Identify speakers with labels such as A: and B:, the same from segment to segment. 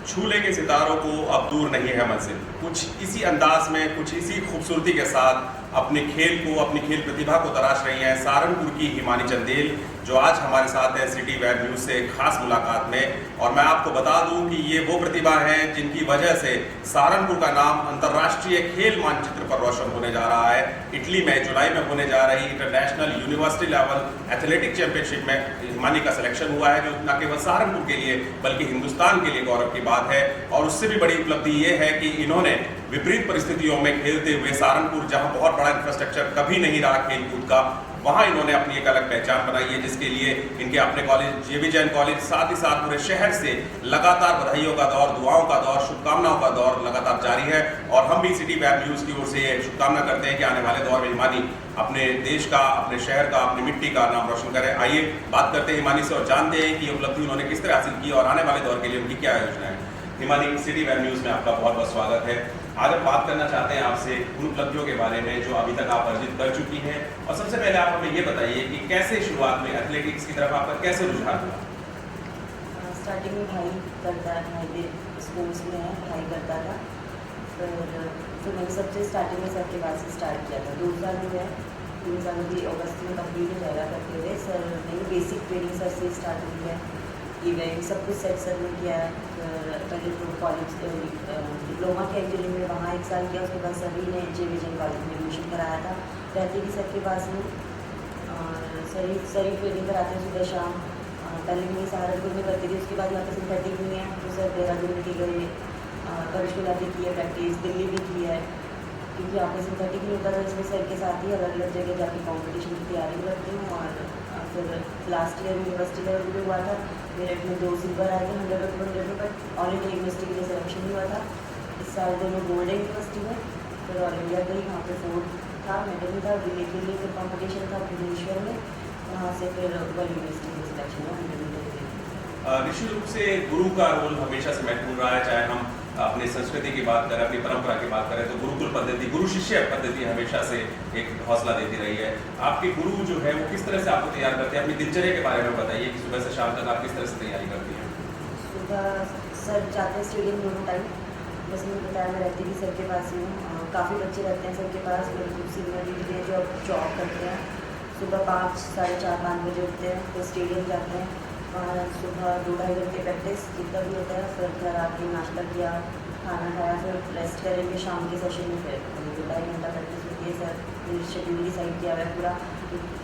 A: छू लेंगे सितारों को, अब दूर नहीं है मंजिल। कुछ इसी अंदाज में, कुछ इसी खूबसूरती के साथ अपने खेल को, अपनी खेल प्रतिभा को तराश रही हैं सहारनपुर की हिमानी चंदेल, जो आज हमारे साथ है सिटी वेब न्यूज़ से खास मुलाकात में। और मैं आपको बता दूं कि ये वो प्रतिभा हैं जिनकी वजह से सहारनपुर का नाम अंतर्राष्ट्रीय खेल मानचित्र पर रोशन होने जा रहा है। इटली में जुलाई में होने जा रही international university level athletic championship में हिमानी का सिलेक्शन हुआ है, जो न केवल सहारनपुर के लिए बल्कि हिंदुस्तान के लिए गौरव की बात है। और उससे भी बड़ी उपलब्धि ये है कि इन्होंने विपरीत परिस्थितियों में खेलते हुए सहारनपुर, जहां बहुत बड़ा इंफ्रास्ट्रक्चर कभी नहीं रहा खेल कूद का, वहां इन्होंने अपनी एक अलग पहचान बनाई है, जिसके लिए इनके अपने कॉलेज जेवी जैन कॉलेज, साथ ही साथ पूरे शहर से लगातार बधाइयों का दौर, दुआओं का दौर, शुभकामनाओं का दौर लगातार जारी है। और हम भी सिटी वेब न्यूज़ की ओर से शुभकामना करते हैं कि आने वाले दौर में हिमानी अपने देश का, अपने शहर का, अपनी मिट्टी का नाम रोशन करें। आइए बात करते हैं हिमानी से और जानते हैं कि ये उपलब्धि उन्होंने किस तरह हासिल की और आने वाले दौर के लिए उनकी क्या योजना है। हिमानी, सिटी वेब न्यूज़ में आपका बहुत बहुत स्वागत है। आज हम बात करना चाहते हैं आपसे उन उपलब्धियों के बारे में जो अभी तक आप अर्जित कर चुकी हैं। और सबसे पहले आप हमें ये बताइए कि कैसे शुरुआत में एथलेटिक्स की तरफ आपका कैसे रुझान हुआ?
B: स्टार्टिंग में भाई करता है, भाई स्कूल्स में है, भाई करता था। फिर मैंने सबसे स्टार्टिंग में सर के बाद से स्टार्ट किया था। 2 साल हो गया, 3 साल अभी अगस्त में कंप्लीट हो जाएगा करते हुए। सर ने बेसिक ट्रेनिंग सर से स्टार्ट हुई है, इवेंट सब कुछ सेट सर ने किया है। फिर पहले तो कॉलेज डिप्लोमा के इंजीनियरिंग में वहाँ 1 साल किया, उसके बाद सभी ने जेवी जैन कॉलेज में एडमिशन कराया था, रहती थी सर के पास में। और सर ही ट्रेनिंग कराते हैं सुबह शाम। पहले मैं सहारनपुर में करती थी, उसके बाद यहाँ पे सिंथेटिक नहीं है तो सर देहरादून के गए, करिश्मा की है प्रैक्टिस, दिल्ली भी की है, क्योंकि यहाँ पे सिंथेटिक नहीं होता था। इसमें सर के साथ ही अलग अलग जगह जाके कॉम्पिटिशन की तैयारी करती हूँ। और फिर लास्ट ईयर यूनिवर्सिटी लेवल भी हुआ था, मेरिट में 2 सिल्वर आए थे 100 और 200 में, बट ऑल इंडिया यूनिवर्सिटी के लिए सिलेक्शन हुआ था। इस साल दोनों गोल्ड यूनिवर्सिटी में, फिर ऑल इंडिया गई, वहाँ पे 4th था, मेडल था। दिल्ली के लिए फिर कॉम्पिटिशन था भुवनेश्वर में, वहाँ से फिर वर्ल्ड यूनिवर्सिटी में सिलेक्शन हुआ 100 मीटर के।
A: निश्चित रूप से गुरु का रोल हमेशा से महत्वपूर्ण रहा है। चाहे हम अपनी संस्कृति की बात करें, अपनी परंपरा की बात करें, तो गुरुकुल पद्धति, गुरु शिष्य पद्धति हमेशा से एक हौसला देती रही है। आपके गुरु जो है वो किस तरह से आपको तैयार करते हैं? अपनी दिनचर्या के बारे में बताइए कि सुबह से शाम तक आप किस तरह से तैयारी करती हैं?
B: सुबह सर जाते हैं स्टेडियम दोनों टाइम, जैसे मैंने बताया मैं रहती भी सर के पास ही हूँ। काफ़ी बच्चे रहते हैं सर के पास, मेरे कुछ सीनियर दीदी हैं जो अब जॉब करते हैं। सुबह 5, साढ़े 4, 5 बजे उठते हैं, फिर स्टेडियम जाते हैं, वहाँ सुबह 2-2.5 घंटे प्रैक्टिस जितना भी होता है। फिर घर आके नाश्ता किया, खाना खाया, फिर रेस्ट करेंगे। शाम के सेशन में फिर 2-2.5 घंटा प्रैक्टिस होती है। सर शेड्यूल डिसाइड किया हुआ है पूरा,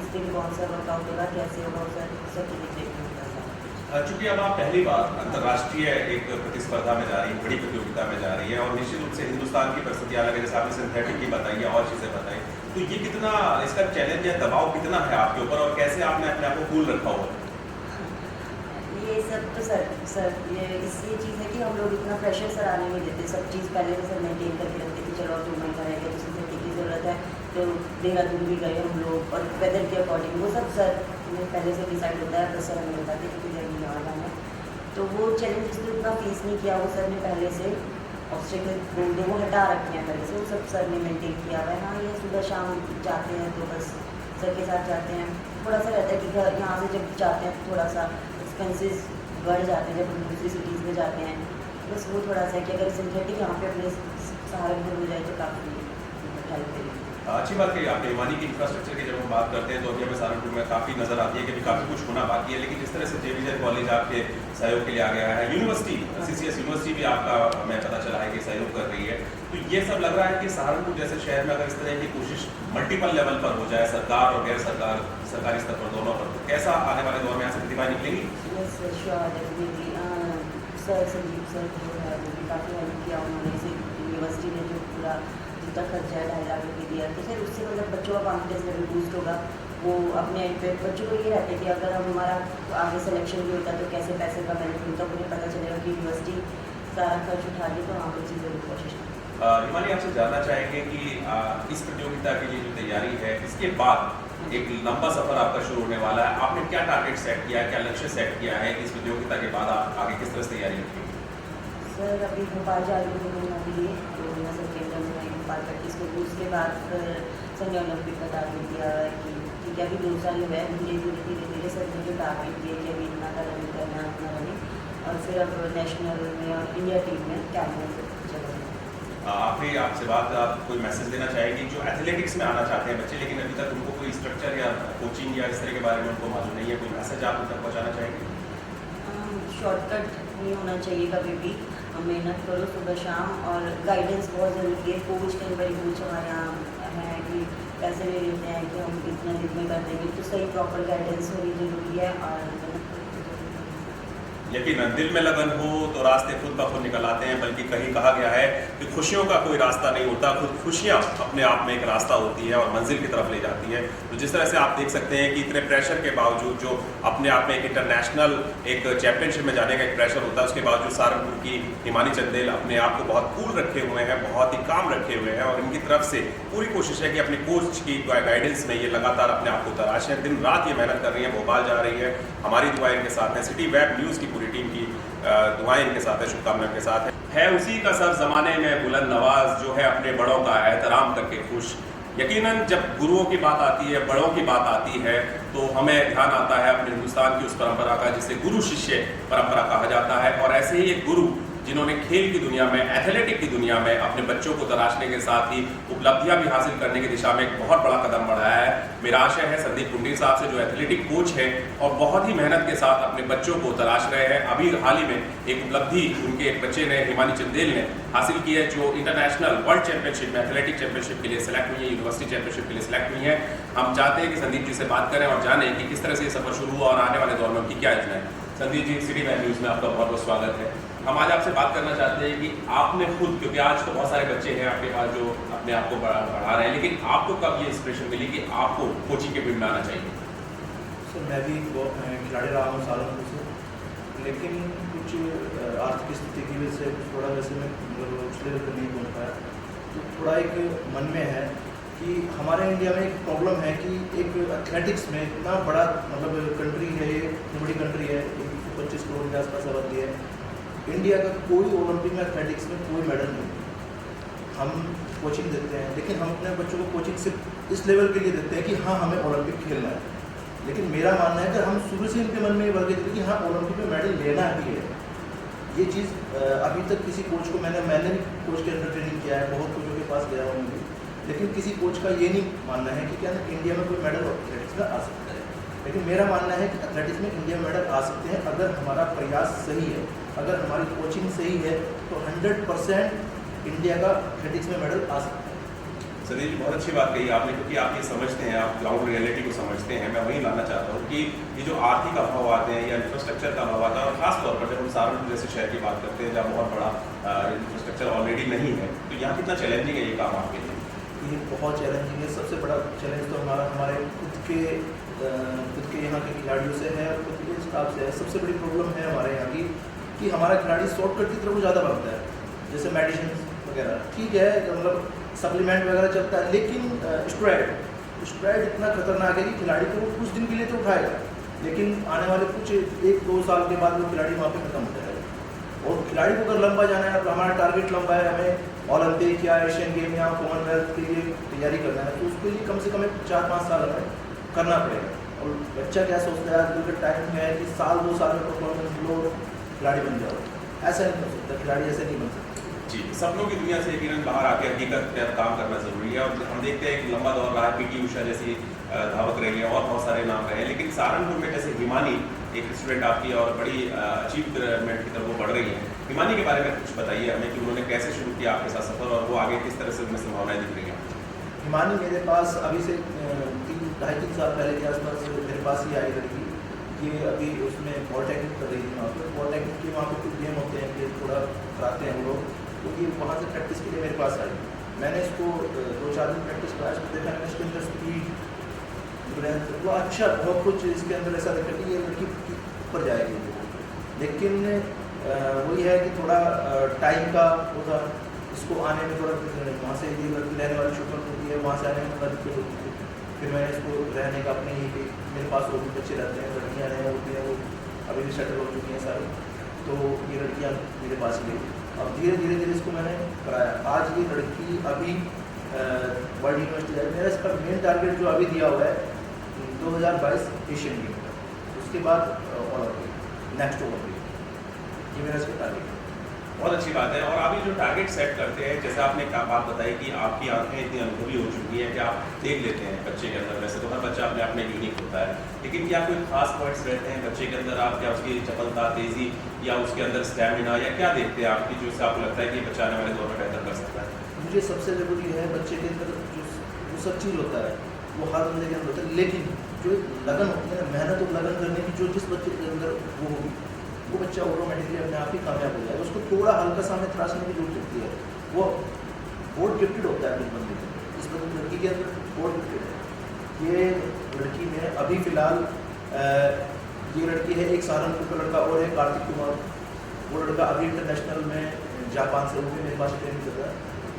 B: इस दिन कौन सा वर्कआउट होगा, कैसे होगा, सर सब कुछ देखना होता है।
A: चूंकि अब आप पहली बार अंतर्राष्ट्रीय एक प्रतिस्पर्धा में जा रही है, बड़ी प्रतियोगिता में जा रही है, और निश्चित रूप से हिंदुस्तान की परिस्थितियां अलग है, जैसे आपने सिंथेटिक की बताई और चीज़ें बताई, तो ये कितना, इसका चैलेंज या दबाव कितना है आपके ऊपर और कैसे आपने अपने आप को कूल रखा हुआ?
B: ये सब तो सर ये चीज़ है कि हम लोग इतना प्रेशर सर आने नहीं देते। सब चीज़ पहले से सर मेंटेन करके रखते कि चलो 2 महीना रहेगा तो सिंथेटिक की ज़रूरत है, तो देहरादून भी गए हम लोग, और वेदर के अकॉर्डिंग वो सब सर पहले से डिसाइड होता है। तो सर हमें बताते हैं कि गर्मी और आना है, तो वो चैलेंज जिसने उतना फेस नहीं किया, वो सर ने पहले से ऑब्स्टेकल बोलते वो हटा रखे हैं पहले से, वो सब सर ने मेंटेन किया हुआ है। हाँ, ये सुबह शाम जाते हैं तो बस सर के साथ जाते हैं। थोड़ा सा रहता है कि घर यहाँ से जब जाते हैं थोड़ा सा एक्सपेंसेस बढ़ जाते हैं जब हम दूसरी सिटीज़ में जाते हैं, बस वो थोड़ा सा है कि अगर सिंथेटिक यहाँ पे अपने सहारनपुर हो जाए तो काफ़ी हेल्प करेगी।
A: अच्छी बात कही आपने। हिमानी की इंफ्रास्ट्रक्चर की जब हम बात करते हैं तो अभी हमें सहारनपुर में काफ़ी नज़र आती है कि अभी काफ़ी कुछ होना बाकी है, लेकिन जिस तरह से जेवी जैन कॉलेज आपके सहयोग के लिए आ गया है, यूनिवर्सिटी CCS यूनिवर्सिटी भी आपका हमें पता चला है कि सहयोग कर रही है, तो ये सब लग रहा है कि सहारनपुर जैसे शहर में अगर इस तरह की कोशिश मल्टीपल लेवल पर हो जाए, सरकार और गैर सरकारी स्तर पर दोनों पर, तो कैसा आने वाले दौर में यहाँ से प्रतिभा निकलेंगी?
B: सर संजीव सर जो है वो भी काफ़ी हेल्प किया उन्होंने, इसे यूनिवर्सिटी ने जो पूरा जितना खर्चा है 2.5 लाख रुपये दिया, तो फिर उससे मतलब बच्चों का कॉन्फिडेंस लेवल बूस्ट होगा। वो अपने एंड पे बच्चों को ये रहता है कि अगर हम हमारा आगे सिलेक्शन भी होता तो कैसे पैसे का मैनेज होता, उन्हें पता चलेगा कि यूनिवर्सिटी सारा खर्च उठा रही, तो वहाँ पर चीज़ जरूर कोशिश करें।
A: हिमानी, आपसे जानना चाहेंगे कि इस प्रतियोगिता के लिए जो तैयारी है, इसके बाद एक लंबा सफर आपका शुरू होने वाला है, आपने क्या टारगेट सेट किया है, क्या लक्ष्य सेट किया है कि इस प्रतियोगिता के बाद आप आगे किस तरह से तैयारी रखेंगे?
B: सर अभी भोपाल जा रही हूँ 2 महीना के लिए, तो मैं सर केंद्र में आई भोपाल प्रैक्टिस को, उसके बाद फिर संजय ओलंपिक का टारगेट दिया है कि ठीक है अभी 2 साल हुए हैं, धीरे धीरे सर ने जो टारगेट दिए कि अभी इतना का रनिंग करना है, अपना रनिंग और फिर अब नेशनल में और इंडिया टीम में कैंप में चल रही है।
A: आखिरी आपसे बात, आप कोई मैसेज देना चाहेंगे जो एथलेटिक्स में आना चाहते हैं बच्चे, लेकिन अभी तक उनको कोई स्ट्रक्चर या कोचिंग या इस तरह के बारे में उनको मालूम नहीं है, कोई मैसेज आप उन तक पहुँचाना चाहेंगे?
B: शॉर्टकट नहीं होना चाहिए कभी भी, मेहनत करो सुबह शाम, और गाइडेंस बहुत ज़रूरी है। कोच कई बार कोच हमारे यहाँ है कि पैसे ले लेते हैं कि हम इतना दिन में कर देंगे, तो सही प्रॉपर गाइडेंस होनी ज़रूरी है। और
A: यकीन दिल में लगन हो तो रास्ते खुद ब खुद निकल आते हैं, बल्कि कहीं कहा गया है कि खुशियों का कोई रास्ता नहीं होता, खुद खुशियाँ अपने आप में एक रास्ता होती है और मंजिल की तरफ ले जाती है। तो जिस तरह से आप देख सकते हैं कि इतने प्रेशर के बावजूद, जो अपने आप में एक इंटरनेशनल एक चैंपियनशिप में जाने का एक प्रेशर होता है, उसके बावजूद सहारनपुर की हिमानी चंदेल अपने आप को बहुत कूल रखे हुए हैं, बहुत ही काम रखे हुए हैं, और इनकी तरफ से पूरी कोशिश है कि अपने कोच की गाइडेंस में ये लगातार अपने आप को तराशें, दिन रात ये मेहनत कर रही है, भोपाल जा रही है। हमारी दुआएं इनके साथ हैं, सिटी वेब न्यूज़ की पूरी टीम की दुआएं इनके साथ है, शुभकामनाएं के साथ है उसी का सब ज़माने में बुलंद नवाज जो है अपने बड़ों का एहतराम करके खुश। यकीनन जब गुरुओं की बात आती है, बड़ों की बात आती है, तो हमें ध्यान आता है अपने हिंदुस्तान की उस परंपरा का जिसे गुरु शिष्य परंपरा कहा जाता है। और ऐसे ही एक गुरु जिन्होंने खेल की दुनिया में, एथलेटिक की दुनिया में अपने बच्चों को तराशने के साथ ही उपलब्धियां भी हासिल करने की दिशा में एक बहुत बड़ा कदम बढ़ाया है। मेरा आशय है संदीप कुंडी साहब से, जो एथलेटिक कोच है और बहुत ही मेहनत के साथ अपने बच्चों को तराश रहे हैं। अभी हाल ही में एक उपलब्धि उनके एक बच्चे ने, हिमानी चंदेल ने हासिल की है, जो इंटरनेशनल वर्ल्ड चैंपियनशिप में, एथलेटिक चैंपियनशिप के लिए सिलेक्ट हुई है, यूनिवर्सिटी चैंपियनशिप के लिए सिलेक्ट हुई है। हम चाहते हैं कि संदीप जी से बात करें और जानें कि किस तरह से ये सफर शुरू हुआ और आने वाले दौर में उनकी क्या योजना है। Sandeep ji, city web news में आपका बहुत बहुत स्वागत है। हम आज आपसे बात करना चाहते हैं कि आपने खुद, क्योंकि आज तो बहुत सारे बच्चे हैं आपके पास जो अपने आप को बढ़ा रहे हैं, लेकिन आपको कब ये इंस्पिरेशन मिली कि आपको कोचिंग के फील्ड में आना चाहिए?
C: सर मैं भी खिलाड़ी रहा हूँ सहारनपुर से, लेकिन कुछ आर्थिक स्थिति की वजह से थोड़ा वैसे मैं उस लेवल पर नहीं पहुँच पाया। तो थोड़ा एक मन में है कि हमारे इंडिया में एक प्रॉब्लम है कि एक एथलेटिक्स में इतना बड़ा मतलब कंट्री है, ये इतनी बड़ी कंट्री है, 125 करोड़ के आसपास आबादी है। इंडिया का कोई ओलंपिक में एथलेटिक्स में कोई मेडल नहीं। हम कोचिंग देते हैं, लेकिन हम अपने बच्चों को कोचिंग सिर्फ इस लेवल के लिए देते हैं कि हाँ हमें ओलंपिक खेलना है। लेकिन मेरा मानना है कि हम शुरू से इनके मन में ये वर्ग देते कि हाँ ओलंपिक में मेडल लेना भी है। ये चीज़ अभी तक किसी कोच को मैंने भी कोच के अंदर ट्रेनिंग किया है, बहुत कोचों के पास गया हूँ भी, लेकिन किसी कोच का ये नहीं मानना है कि क्या ना इंडिया में कोई मेडल एथलेटिक्स में आ सकता है। लेकिन मेरा मानना है कि एथलेटिक्स में इंडिया में मेडल आ सकते हैं अगर हमारा प्रयास सही है, अगर हमारी कोचिंग सही है, तो 100% इंडिया का एथलेटिक्स में मेडल आ सकता है।
A: संदीप जी, बहुत अच्छी बात कही आपने, क्योंकि आप ये समझते हैं, आप ग्राउंड रियलिटी को समझते हैं। मैं वही लाना चाहता हूँ कि ये जो आर्थिक अभाव आते हैं या इंफ्रास्ट्रक्चर का अभाव आता है, और खासतौर पर जब हम सहारनपुर जैसे शहर की बात करते हैं जहाँ बहुत बड़ा इंफ्रास्ट्रक्चर ऑलरेडी नहीं है, तो यहाँ कितना चैलेंजिंग है ये काम आपके लिए?
C: ये बहुत चैलेंजिंग है। सबसे बड़ा चैलेंज तो हमारे खुद के यहाँ के खिलाड़ियों से है और खुद के स्टाफ से है। सबसे बड़ी प्रॉब्लम है हमारे यहाँ की कि हमारा खिलाड़ी शॉर्टकट की तरफ ज़्यादा भागता है, जैसे मेडिसिन वगैरह ठीक है, मतलब सप्लीमेंट वगैरह चलता है, लेकिन स्ट्राइड इतना खतरनाक है कि खिलाड़ी को कुछ दिन के लिए तो उठाएगा, लेकिन आने वाले कुछ 1-2 साल के बाद वो खिलाड़ी वहाँ पे खत्म हो जाएगा। और खिलाड़ी को अगर लंबा जाना है, तो हमारा टारगेट लंबा है, हमें ओलंपिक या एशियन गेम या कॉमनवेल्थ के लिए तैयारी करना है, तो उसके लिए कम से कम 4-5 साल हमें करना पड़ेगा। और बच्चा क्या सोचता है, आज का टाइम है कि 1-2 साल में परफॉर्मेंस लो, खिलाड़ी बन जाओ, ऐसा नहीं हो सकता, खिलाड़ी ऐसे नहीं बन सकता।
A: जी, सपनों की दुनिया से यकीनन बाहर आके हकीकत पर काम करना ज़रूरी है। और हम देखते हैं एक लंबा दौर रहा है, पीटी उषा जैसी धावक रही है और बहुत सारे नाम रहे हैं, लेकिन सहारनपुर में जैसे हिमानी एक स्टूडेंट आपकी और बड़ी अचीवमेंट की तरफ वो बढ़ रही है। हिमानी के बारे में कुछ बताइए हमें कि उन्होंने कैसे शुरू किया आपके साथ सफ़र और वो आगे किस तरह से उनमें संभावनाएं दिख रही हैं?
C: हिमानी मेरे पास अभी से 2.5-3 साल पहले के आसपास मेरे पास ही आई लड़की। ये अभी उसमें पॉलिटेक्निक कर रही थी वहाँ पर। पॉलिटेक्निक के वहाँ पर कुछ गेम होते हैं कि थोड़ा कराते हैं वो लोग, क्योंकि वहाँ से प्रैक्टिस के लिए मेरे पास आई। मैंने इसको 2-4 दिन प्रैक्टिस कराया, इसको देखा मैंने इसके अंदर स्पीड वो अच्छा बहुत कुछ इसके अंदर ऐसा देखा कि ये लड़की ऊपर जाएगी। लेकिन वही है कि थोड़ा टाइम का होता, इसको आने में थोड़ा वहाँ से ये रहने वाली शूटर होती है, वहाँ से आने में थोड़ा दिक्कत होती है। फिर मैंने इसको रहने का अपने ही मेरे पास और भी बच्चे रहते हैं, लड़कियाँ रहे होती हैं, वो अभी भी सेटल हो चुकी हैं सारी, तो ये लड़कियाँ मेरे पास गई। अब धीरे धीरे इसको मैंने कराया। आज ये लड़की अभी वर्ल्ड यूनिवर्सिटी जाएगी। मेरा इसका मेन टारगेट जो अभी दिया हुआ है 2022 एशियन गेम, उसके बाद ओलंपिक, नेक्स्ट ओलंपिक। ये मेरा इसका टारगेट है।
A: बहुत अच्छी बात है। और आप ये जो टारगेट सेट करते हैं, जैसे आपने बात बताई कि आपकी आंखें इतनी अनुभवी हो चुकी हैं कि आप देख लेते हैं बच्चे के अंदर। वैसे तो हर बच्चा अपने आप में यूनिक होता है, लेकिन क्या कोई खास पॉइंट्स रहते हैं बच्चे के अंदर? आप क्या उसकी चपलता, तेज़ी या उसके अंदर स्टैमिना या क्या देखते हैं आपकी, जो इससे आपको लगता है कि बच्चा आने वाले दौर में बेहतर कर सकता है?
C: मुझे सबसे ज़रूरी है बच्चे के अंदर जो सब चीज़ होता है वो हर बंदे के अंदर होता है, लेकिन जो लगन होती है ना, मेहनत और लगन करने की, जो जिस बच्चे के अंदर वो होगी वो बच्चा ऑटोमेटिकली अपने आप ही कामयाब हो जाएगा। उसको थोड़ा हल्का सा हमें तराशने की जरूरत होती है। वो गॉड गिफ्टेड होता है इस बंदे के अंदर, इस लड़की के अंदर गॉड गिफ्टेड है। ये लड़की में अभी फ़िलहाल ये लड़की है, एक सहारनपुर का लड़का और है कार्तिक कुमार। वो लड़का अभी इंटरनेशनल में जापान से होकर मेरे पास ट्रेनिंग कर रहा है,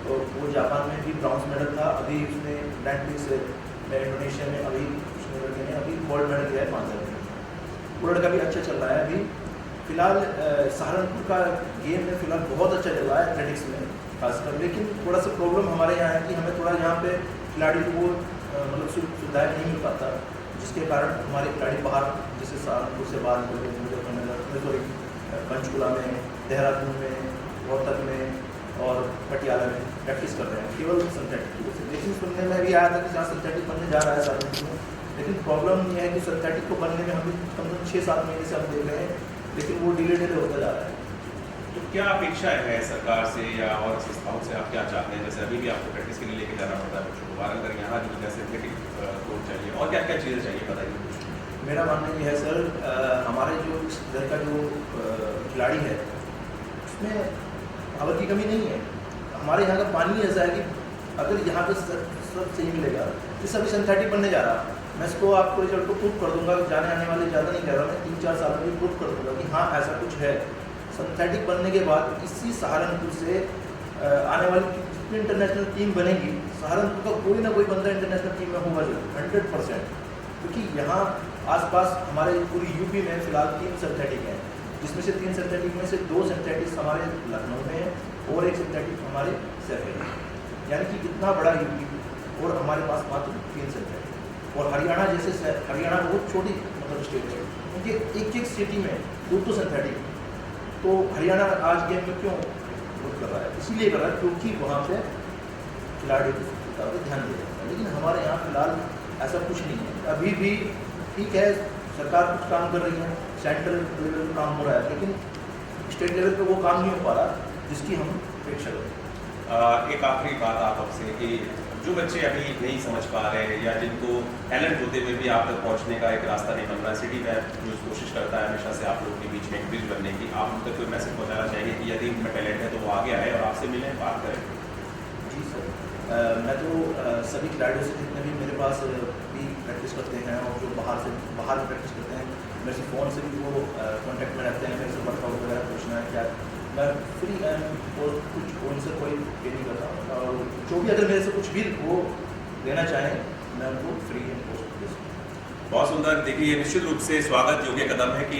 C: और वो जापान में भी ब्राउन्स मेडल था। अभी उसने ओलंपिक्स में इंडोनेशिया में अभी उसने लड़के ने अभी गोल्ड मेडल लिया है 5000 में। वो लड़का भी अच्छा चल रहा है। अभी फ़िलहाल सहारनपुर का गेम में फ़िलहाल बहुत अच्छा चल रहा है एथलेटिक्स में खासकर, लेकिन थोड़ा सा प्रॉब्लम हमारे यहाँ है कि हमें थोड़ा यहाँ पे खिलाड़ी को मतलब सुविधाएँ नहीं मिल पाता, जिसके कारण हमारे खिलाड़ी बाहर, जैसे सहारनपुर से बाहर निकल गए, मुजफ्फरनगर, सॉरी पंचकुला में, देहरादून में, रोहतक में और पटियाला में प्रैक्टिस कर रहे हैं केवल सिंथेटिक की वजह से। लेकिन सुनने में भी आया था कि जहाँ सिंथेटिक बनने जा रहा है सहारनपुर में, लेकिन प्रॉब्लम ये है कि सिंथेटिक को बनने में हमें कम से कम 6-7 महीने से हम देख रहे हैं, लेकिन वो डिले होता जा रहा है।
A: तो क्या अपेक्षाएं हैं सरकार से या और संस्थाओं से? आप क्या चाहते हैं? जैसे अभी भी आपको प्रैक्टिस के लिए लेके जाना पड़ता है बच्चों को बाहर, अगर यहाँ जो है सिंथेटिक कोर्ट चाहिए और क्या क्या चीज़ें चाहिए, बताइए कुछ।
C: मेरा मानना ये है सर, हमारे जो इधर का जो खिलाड़ी है उसमें पावर की कमी नहीं है। हमारे यहाँ का पानी ऐसा है कि अगर यहाँ पे सब सही मिलेगा तो सभी सिंथेटिक बनने जा रहा है। मैं इसको आपको रिजल्ट को प्रूफ कर दूंगा, जाने आने वाले ज़्यादा नहीं कह रहा, मैं 3-4 साल में प्रूफ कर दूंगा कि हाँ ऐसा कुछ है। सिंथेटिक बनने के बाद इसी सहारनपुर से आने वाली जितनी इंटरनेशनल टीम बनेगी, सहारनपुर का कोई ना कोई बंदा इंटरनेशनल टीम में होगा जरूर 100%, क्योंकि यहाँ आसपास हमारे पूरी यूपी में फ़िलहाल 3 सिंथेटिक हैं, जिसमें से 3 सिंथेटिक में से 2 सिंथेटिक्स हमारे लखनऊ में हैं और 1 सिंथेटिक हमारे शहर में। यानी कि इतना बड़ा यूपी और हमारे पास मात्र 3 सिंथेटिक। और हरियाणा जैसे हरियाणा बहुत छोटी मतलब स्टेट है, उनके एक सिटी में 2 सिंथेटिक। तो हरियाणा आज गेम में क्यों विरोध कर रहा है? इसीलिए कर रहा है क्योंकि वहाँ पे खिलाड़ी की सुरक्षा पर ध्यान दिया जाता है। लेकिन हमारे यहाँ फ़िलहाल ऐसा कुछ नहीं है। अभी भी ठीक है, सरकार कुछ काम कर रही है, सेंट्रल लेवल पर काम हो रहा है, लेकिन स्टेट लेवल पे वो काम नहीं हो पा रहा जिसकी हम अपेक्षा करते।
A: एक आखिरी बात आप आपसे कि जो बच्चे अभी नहीं समझ पा रहे हैं या जिनको टैलेंट होते हुए भी आप तक पहुंचने का एक रास्ता नहीं बन रहा है, सिटी वैब जो कोशिश करता है हमेशा से आप लोगों के बीच में एक ब्रिज बनने की, आप उन तक कोई मैसेज पहुंचाना चाहिए कि यदि उनमें टैलेंट है तो वो आगे आए और आपसे मिलें, बात करें?
C: जी सर, मैं तो सभी खिलाड़ियों से जितने भी मेरे पास भी प्रैक्टिस करते हैं और जो बाहर प्रैक्टिस करते हैं, मेरे से फ़ोन से भी वो कॉन्टैक्ट में रहते हैं, मेरे से वर्कआउट वगैरह पूछना है क्या, मैं फ्री और कुछ उनसे कोई पे नहीं करता। और जो भी अगर मेरे से कुछ भी वो लेना चाहें मैं उनको फ्री है।
A: बहुत सुंदर। देखिए, ये निश्चित रूप से स्वागत योग्य कदम है कि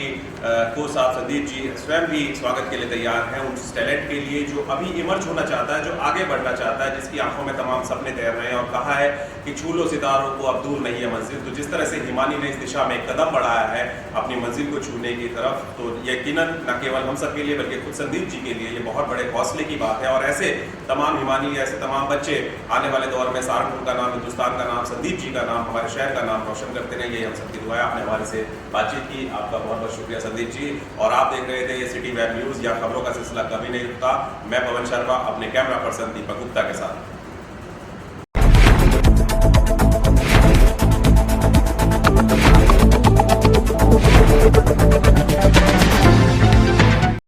A: कोच साहब संदीप जी स्वयं भी स्वागत के लिए तैयार हैं उस टैलेंट के लिए जो अभी इमर्ज होना चाहता है, जो आगे बढ़ना चाहता है, जिसकी आंखों में तमाम सपने तैर रहे हैं। और कहा है कि छू लो सितारों को, अब दूर नहीं है मंजिल। तो जिस तरह से हिमानी ने इस दिशा में एक कदम बढ़ाया है अपनी मंजिल को छूने की तरफ, तो यकीनन न केवल हम सब के लिए बल्कि खुद संदीप जी के लिए ये बहुत बड़े हौसले की बात है। और ऐसे तमाम हिमानी, ऐसे तमाम बच्चे आने वाले दौर में सहारनपुर का नाम, हिंदुस्तान का नाम, संदीप जी का नाम, हमारे शहर का नाम रोशन करते रहेंगे। हम सबकी दुआ है। आपने हमारे से बातचीत की, आपका बहुत बहुत शुक्रिया संदीप जी। और आप देख रहे थे ये सिटी वेब न्यूज़, या खबरों का सिलसिला कभी नहीं रुकता। मैं पवन शर्मा अपने कैमरा पर्सन दीपक गुप्ता के साथ।